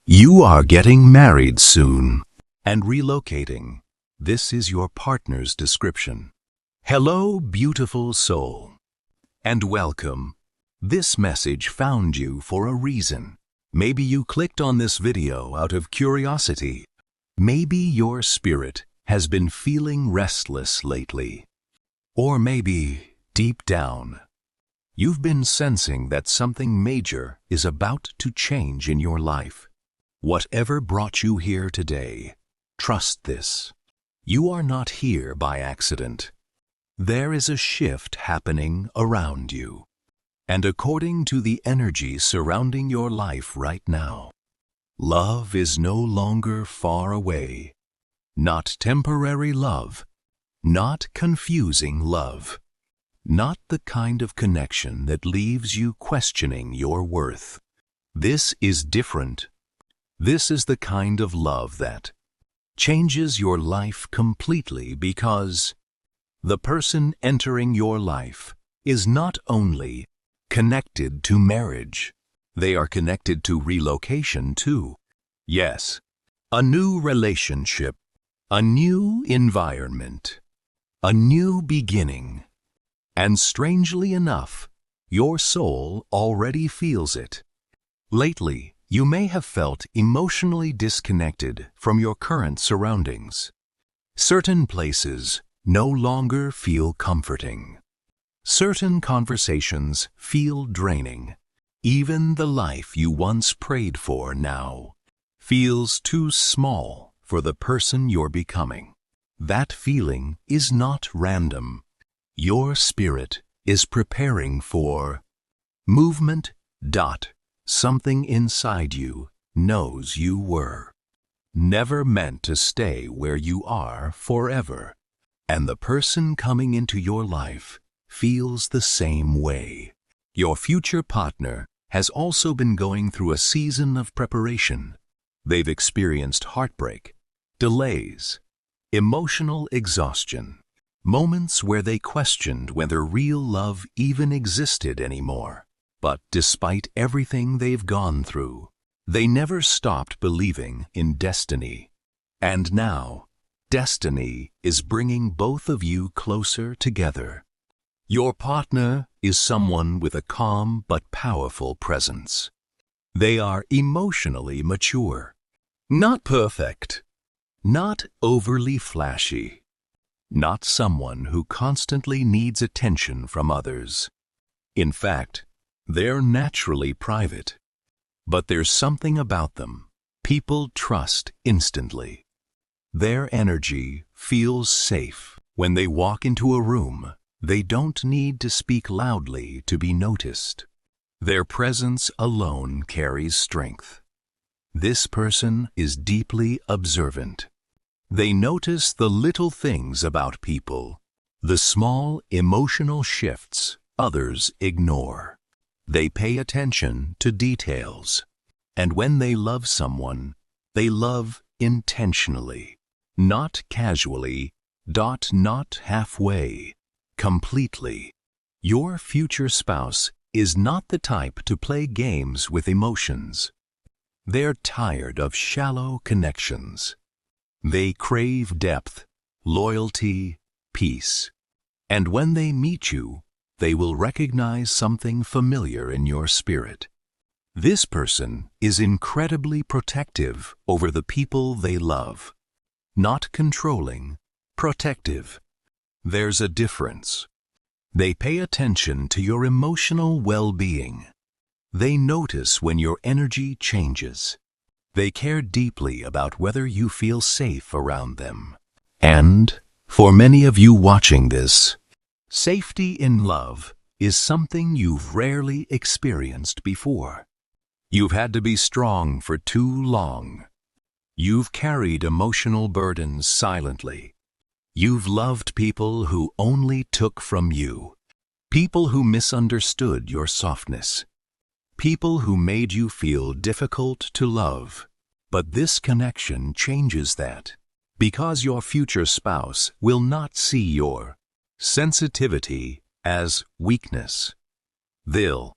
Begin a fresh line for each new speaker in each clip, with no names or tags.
You are getting married soon and relocating. This is your partner's description. Hello, beautiful soul, and welcome. This message found you for a reason. Maybe you clicked on this video out of curiosity. Maybe your spirit has been feeling restless lately. Or maybe, deep down, you've been sensing that something major is about to change in your life. Whatever brought you here today, trust this. You are not here by accident. There is a shift happening around you. And according to the energy surrounding your life right now, love is no longer far away. Not temporary love, not confusing love, not the kind of connection that leaves you questioning your worth. This is different. This is the kind of love that changes your life completely, because the person entering your life is not only connected to marriage, they are connected to relocation too. Yes, a new relationship, a new environment, a new beginning. And strangely enough, your soul already feels it. Lately, you may have felt emotionally disconnected from your current surroundings. Certain places no longer feel comforting. Certain conversations feel draining. Even the life you once prayed for now feels too small for the person you're becoming. That feeling is not random. Your spirit is preparing for movement. Something inside you knows you were never meant to stay where you are forever. And the person coming into your life feels the same way. Your future partner has also been going through a season of preparation. They've experienced heartbreak, delays, emotional exhaustion, moments where they questioned whether real love even existed anymore. But despite everything they've gone through, they never stopped believing in destiny. And now, destiny is bringing both of you closer together. Your partner is someone with a calm but powerful presence. They are emotionally mature, not perfect, not overly flashy, not someone who constantly needs attention from others. In fact, they're naturally private, but there's something about them people trust instantly. Their energy feels safe. When they walk into a room, they don't need to speak loudly to be noticed. Their presence alone carries strength. This person is deeply observant. They notice the little things about people, the small emotional shifts others ignore. They pay attention to details. And when they love someone, they love intentionally, not casually, not halfway, completely. Your future spouse is not the type to play games with emotions. They're tired of shallow connections. They crave depth, loyalty, peace. And when they meet you, they will recognize something familiar in your spirit. This person is incredibly protective over the people they love. Not controlling, protective. There's a difference. They pay attention to your emotional well-being. They notice when your energy changes. They care deeply about whether you feel safe around them. And, for many of you watching this, safety in love is something you've rarely experienced before. You've had to be strong for too long. You've carried emotional burdens silently. You've loved people who only took from you. People who misunderstood your softness. People who made you feel difficult to love. But this connection changes that, because your future spouse will not see your sensitivity as weakness. They'll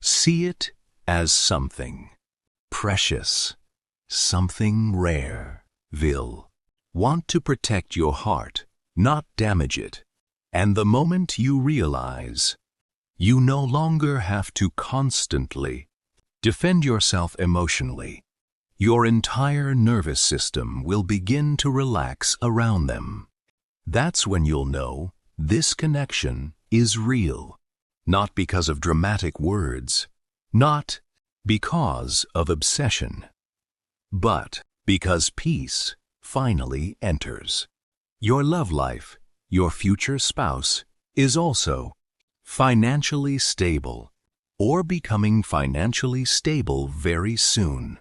see it as something precious, something rare. Will want to protect your heart, not damage it. And the moment you realize you no longer have to constantly defend yourself emotionally, your entire nervous system will begin to relax around them. That's when you'll know this connection is real, not because of dramatic words, not because of obsession, but because peace finally enters. Your love life, your future spouse, is also financially stable or becoming financially stable very soon.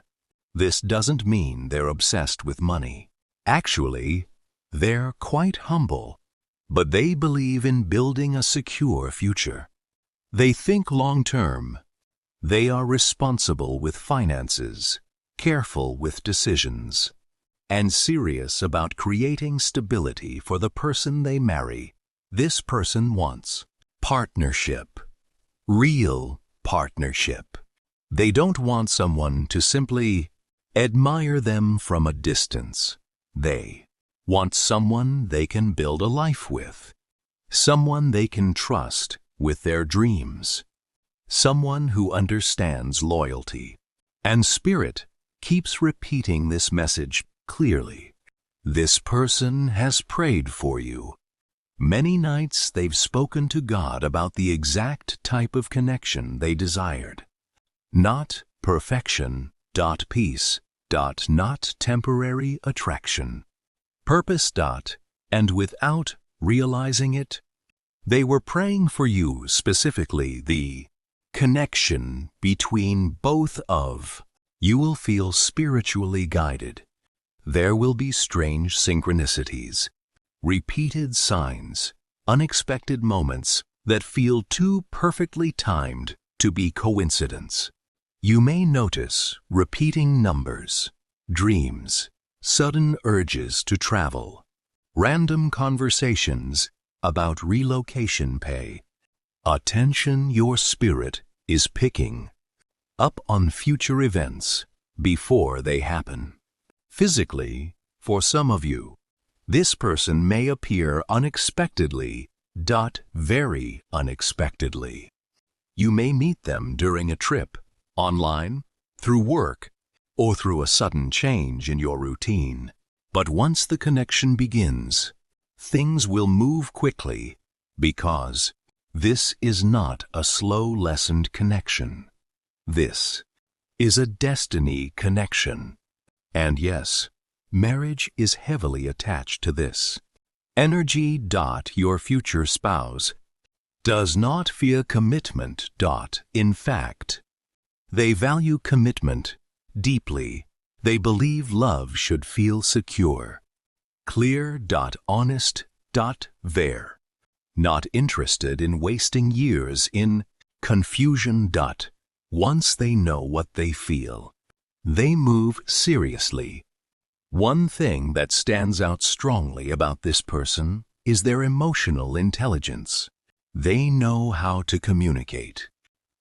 This doesn't mean they're obsessed with money. Actually, they're quite humble, but they believe in building a secure future. They think long-term. They are responsible with finances, careful with decisions, and serious about creating stability for the person they marry. This person wants partnership, real partnership. They don't want someone to simply admire them from a distance. They want someone they can build a life with, someone they can trust with their dreams, someone who understands loyalty. And Spirit keeps repeating this message clearly. This person has prayed for you. Many nights they've spoken to God about the exact type of connection they desired. Not perfection, peace, not temporary attraction. Purpose, and without realizing it, they were praying for you specifically, the connection between both of you will feel spiritually guided. There will be strange synchronicities, repeated signs, unexpected moments that feel too perfectly timed to be coincidence. You may notice repeating numbers, dreams, sudden urges to travel, random conversations about relocation pay. Attention your spirit is picking up on future events before they happen. Physically, for some of you, this person may appear unexpectedly, very unexpectedly. You may meet them during a trip, online, through work, or through a sudden change in your routine. But once the connection begins, things will move quickly because this is not a slow-lessened connection. This is a destiny connection. And yes, marriage is heavily attached to this. Energy. Your future spouse does not fear commitment. In fact, they value commitment deeply. They believe love should feel secure, clear. Honest. Not interested in wasting years in confusion. Once they know what they feel, they move seriously. One thing that stands out strongly about this person is their emotional intelligence. They know how to communicate.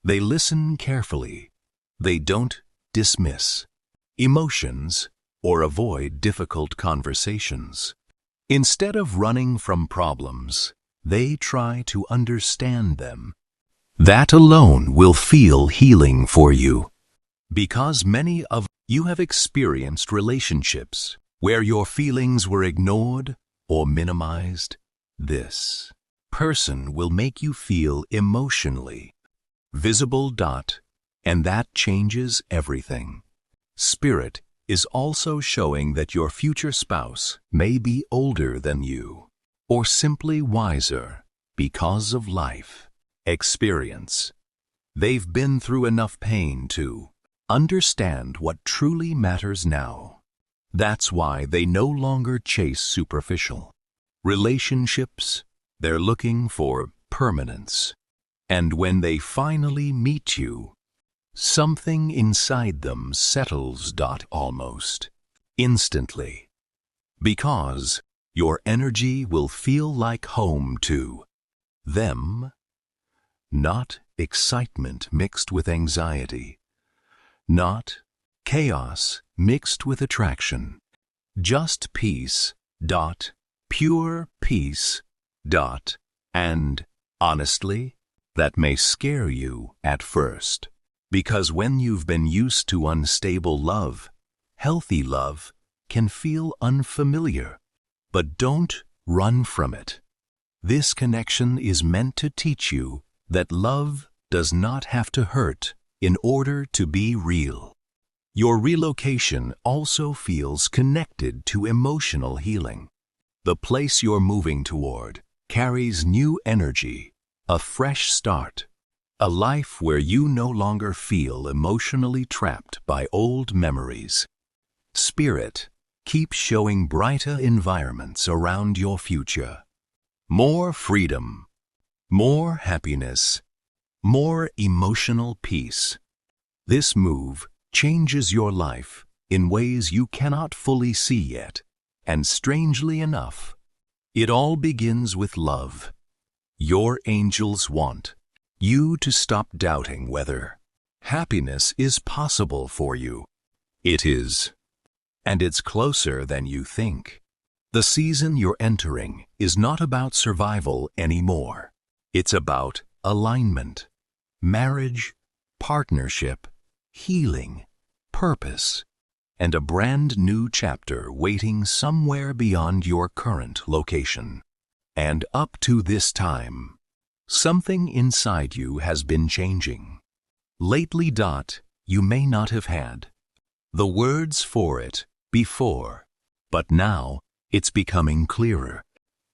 They listen carefully. They don't dismiss emotions or avoid difficult conversations. Instead of running from problems, they try to understand them. That alone will feel healing for you. Because many of you have experienced relationships where your feelings were ignored or minimized, this person will make you feel emotionally visible. And that changes everything. Spirit is also showing that your future spouse may be older than you, or simply wiser because of life experience. They've been through enough pain to understand what truly matters now. That's why they no longer chase superficial relationships. They're looking for permanence. And when they finally meet you, something inside them settles. Almost instantly. Because your energy will feel like home to them. Not excitement mixed with anxiety. Not chaos mixed with attraction. Just peace, pure peace, and, honestly, that may scare you at first. Because when you've been used to unstable love, healthy love can feel unfamiliar. But don't run from it. This connection is meant to teach you that love does not have to hurt in order to be real. Your relocation also feels connected to emotional healing. The place you're moving toward carries new energy, a fresh start, a life where you no longer feel emotionally trapped by old memories. Spirit keeps showing brighter environments around your future. More freedom, more happiness, more emotional peace. This move changes your life in ways you cannot fully see yet, and strangely enough, it all begins with love. Your angels want you to stop doubting whether happiness is possible for you. It is, and it's closer than you think. The season you're entering is not about survival anymore. It's about alignment, marriage, partnership, healing, purpose, and a brand new chapter waiting somewhere beyond your current location. And up to this time, something inside you has been changing. Lately, you may not have had the words for it before, but now it's becoming clearer.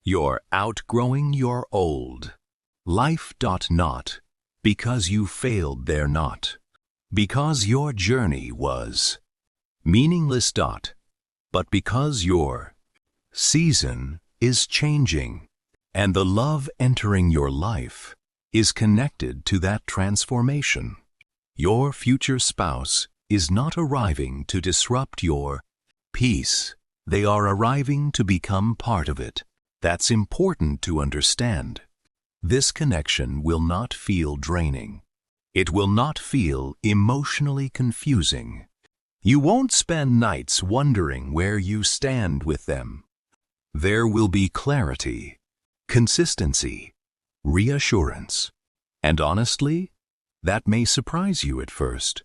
You're outgrowing your old life. Not because you failed there, not because your journey was meaningless. But because your season is changing, and the love entering your life is connected to that transformation. Your future spouse is not arriving to disrupt your peace. They are arriving to become part of it. That's important to understand. This connection will not feel draining. It will not feel emotionally confusing. You won't spend nights wondering where you stand with them. There will be clarity, consistency, reassurance. And honestly, that may surprise you at first,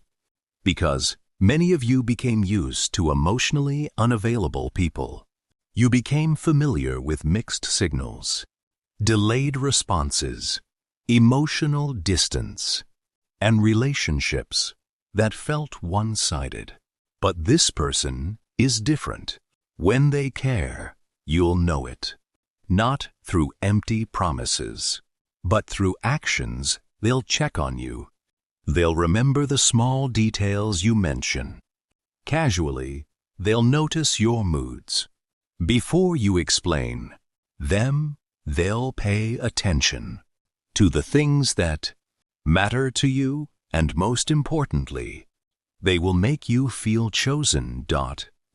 because many of you became used to emotionally unavailable people. You became familiar with mixed signals, delayed responses, emotional distance, and relationships that felt one-sided. But this person is different. When they care, you'll know it. Not through empty promises, but through actions. They'll check on you. They'll remember the small details you mention. Casually, they'll notice your moods. Before you explain them, they'll pay attention to the things that matter to you, and most importantly, they will make you feel chosen.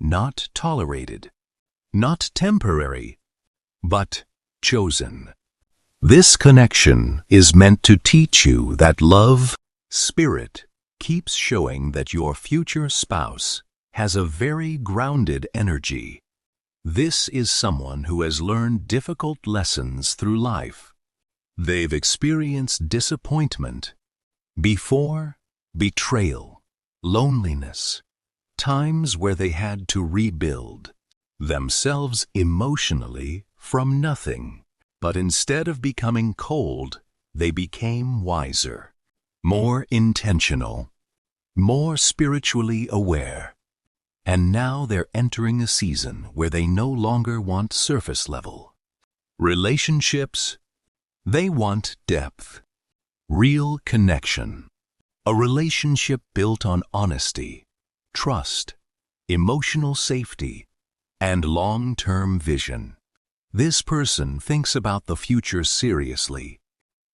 Not tolerated, not temporary, but chosen. This connection is meant to teach you that love. Spirit keeps showing that your future spouse has a very grounded energy. This is someone who has learned difficult lessons through life. They've experienced disappointment before, betrayal, loneliness, times where they had to rebuild themselves emotionally from nothing. But instead of becoming cold, they became wiser, more intentional, more spiritually aware. And now they're entering a season where they no longer want surface level relationships. They want depth, real connection, a relationship built on honesty, trust, emotional safety, and long-term vision. This person thinks about the future seriously.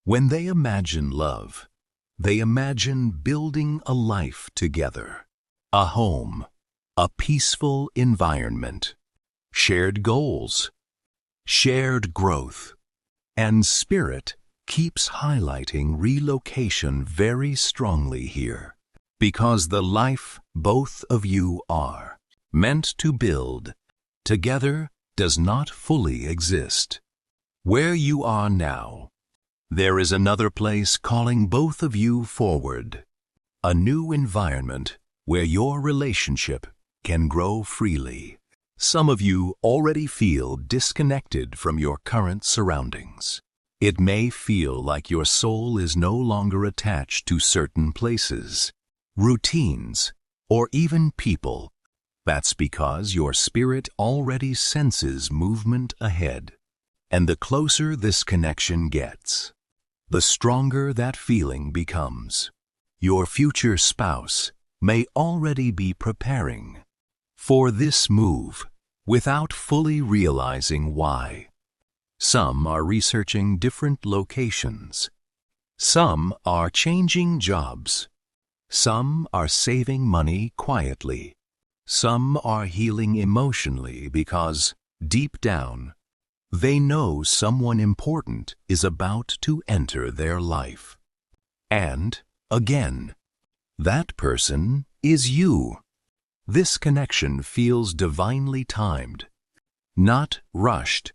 When they imagine love, they imagine building a life together, a home, a peaceful environment, shared goals, shared growth. And Spirit keeps highlighting relocation very strongly here, because the life both of you are meant to build together does not fully exist. Where you are now, there is another place calling both of you forward, a new environment where your relationship can grow freely. Some of you already feel disconnected from your current surroundings. It may feel like your soul is no longer attached to certain places, routines, or even people. That's because your spirit already senses movement ahead. And the closer this connection gets, the stronger that feeling becomes. Your future spouse may already be preparing for this move without fully realizing why. Some are researching different locations. Some are changing jobs. Some are saving money quietly. Some are healing emotionally because, deep down, they know someone important is about to enter their life. And, again, that person is you. This connection feels divinely timed, not rushed,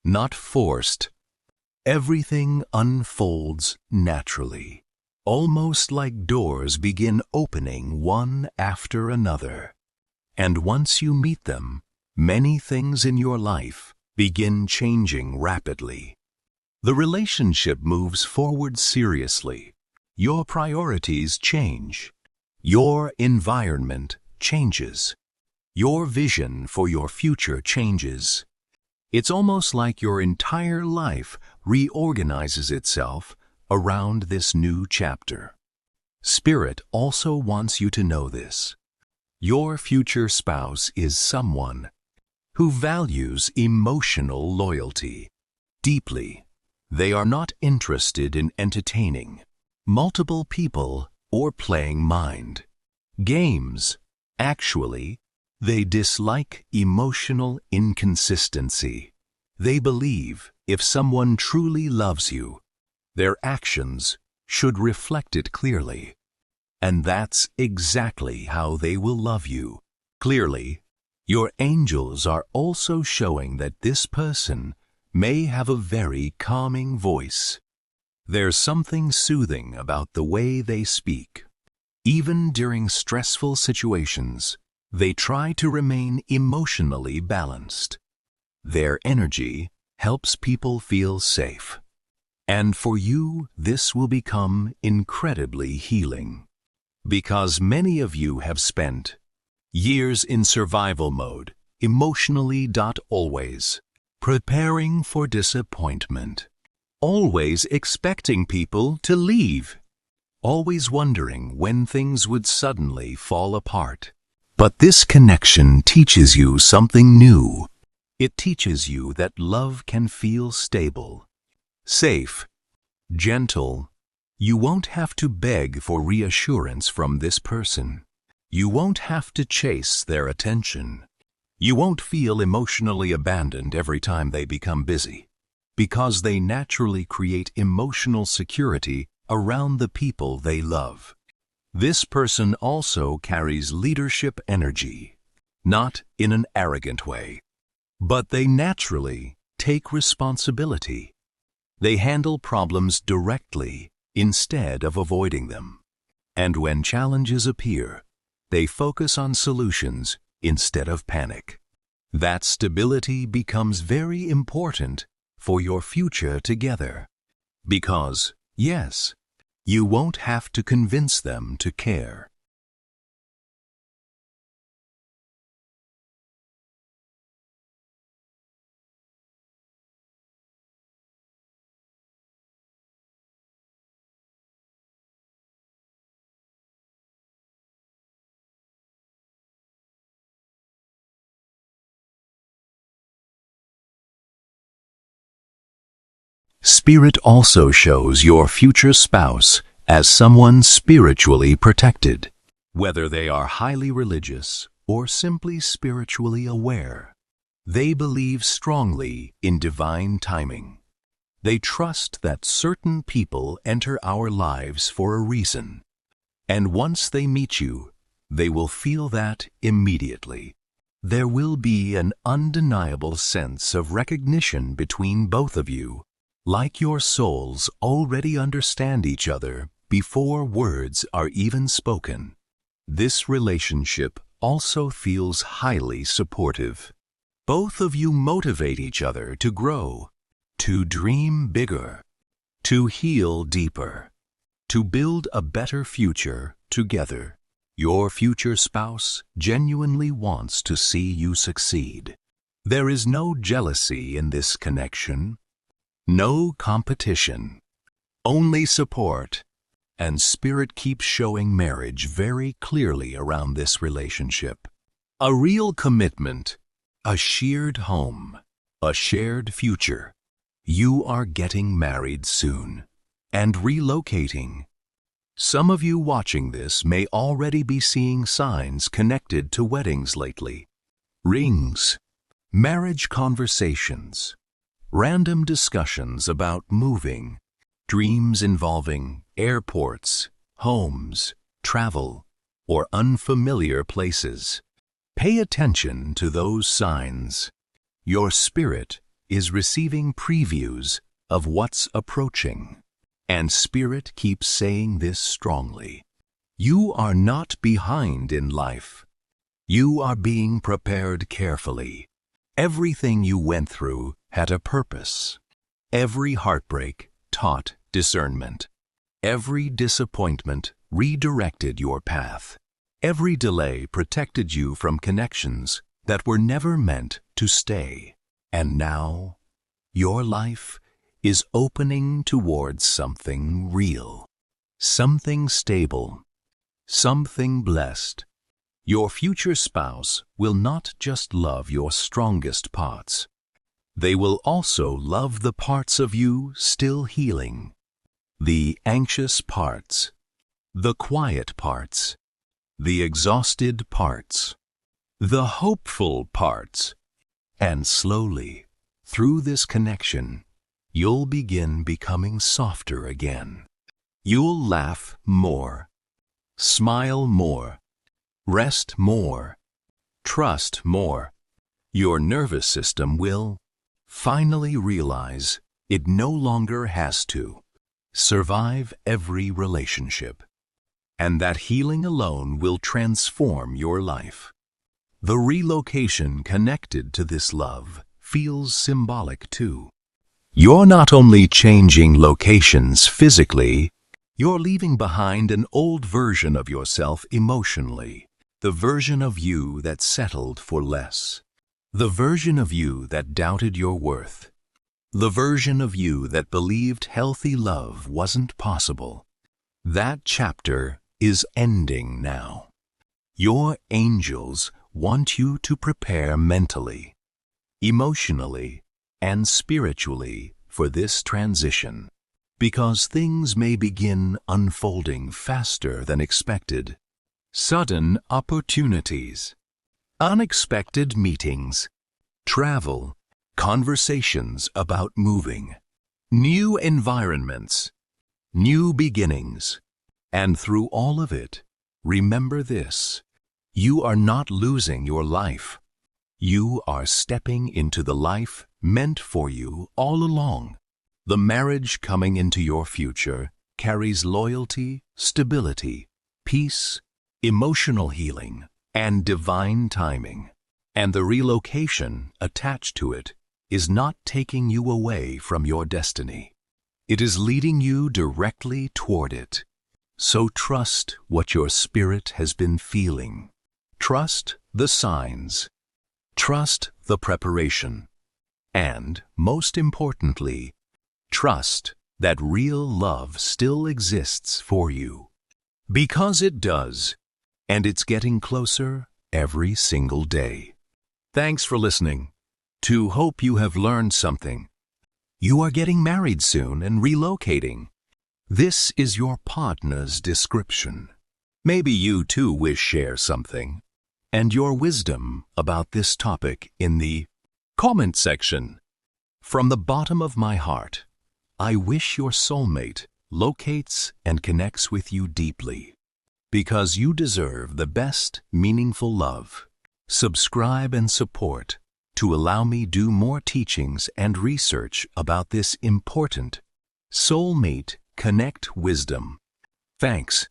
not forced. Everything unfolds naturally, almost like doors begin opening one after another. And once you meet them, many things in your life begin changing rapidly. The relationship moves forward seriously. Your priorities change. Your environment changes. Your vision for your future changes. It's almost like your entire life reorganizes itself around this new chapter. Spirit also wants you to know this. Your future spouse is someone who values emotional loyalty deeply. They are not interested in entertaining multiple people or playing mind games. Actually, they dislike emotional inconsistency. They believe if someone truly loves you, their actions should reflect it clearly. And that's exactly how they will love you. Clearly, your angels are also showing that this person may have a very calming voice. There's something soothing about the way they speak. Even during stressful situations, they try to remain emotionally balanced. Their energy helps people feel safe. And for you, this will become incredibly healing. Because many of you have spent years in survival mode, emotionally. Always preparing for disappointment. Always expecting people to leave. Always wondering when things would suddenly fall apart. But this connection teaches you something new. It teaches you that love can feel stable, safe, gentle. You won't have to beg for reassurance from this person. You won't have to chase their attention. You won't feel emotionally abandoned every time they become busy, because they naturally create emotional security around the people they love. This person also carries leadership energy, not in an arrogant way, but they naturally take responsibility. They handle problems directly instead of avoiding them. And when challenges appear, they focus on solutions instead of panic. That stability becomes very important for your future together. Because, yes, you won't have to convince them to care. Spirit also shows your future spouse as someone spiritually protected, whether they are highly religious or simply spiritually aware. They believe strongly in divine timing. They trust that certain people enter our lives for a reason. And once they meet you, they will feel that immediately. There will be an undeniable sense of recognition between both of you, like your souls already understand each other before words are even spoken. This relationship also feels highly supportive. Both of you motivate each other to grow, to dream bigger, to heal deeper, to build a better future together. Your future spouse genuinely wants to see you succeed. There is no jealousy in this connection, no competition, only support, and Spirit keeps showing marriage very clearly around this relationship. A real commitment, a shared home, a shared future. You are getting married soon and relocating. Some of you watching this may already be seeing signs connected to weddings lately. Rings, marriage conversations, random discussions about moving, dreams involving airports, homes, travel, or unfamiliar places. Pay attention to those signs. Your spirit is receiving previews of what's approaching. And Spirit keeps saying this strongly. You are not behind in life. You are being prepared carefully. Everything you went through had a purpose. Every heartbreak taught discernment. Every disappointment redirected your path. Every delay protected you from connections that were never meant to stay. And now, your life is opening towards something real, something stable, something blessed. Your future spouse will not just love your strongest parts. They will also love the parts of you still healing, the anxious parts, the quiet parts, the exhausted parts, the hopeful parts. And slowly, through this connection, you'll begin becoming softer again. You'll laugh more, smile more, rest more, trust more. Your nervous system will finally realize it no longer has to survive every relationship, and that healing alone will transform your life. The relocation connected to this love feels symbolic too. You're not only changing locations physically, you're leaving behind an old version of yourself emotionally, the version of you that settled for less, the version of you that doubted your worth, the version of you that believed healthy love wasn't possible. That chapter is ending now. Your angels want you to prepare mentally, emotionally, and spiritually for this transition, because things may begin unfolding faster than expected. Sudden opportunities, unexpected meetings, travel, conversations about moving, new environments, new beginnings. And through all of it, remember this: you are not losing your life. You are stepping into the life meant for you all along. The marriage coming into your future carries loyalty, stability, peace, emotional healing, and divine timing. And the relocation attached to it is not taking you away from your destiny. It is leading you directly toward it. So trust what your spirit has been feeling. Trust the signs. Trust the preparation. And, most importantly, trust that real love still exists for you. Because it does, and it's getting closer every single day. Thanks for listening. To hope you have learned something. You are getting married soon and relocating. This is your partner's description. Maybe you too wish share something and your wisdom about this topic in the comment section. From the bottom of my heart, I wish your soulmate locates and connects with you deeply. because you deserve the best meaningful love. Subscribe and support to allow me do more teachings and research about this important soulmate connect wisdom. Thanks.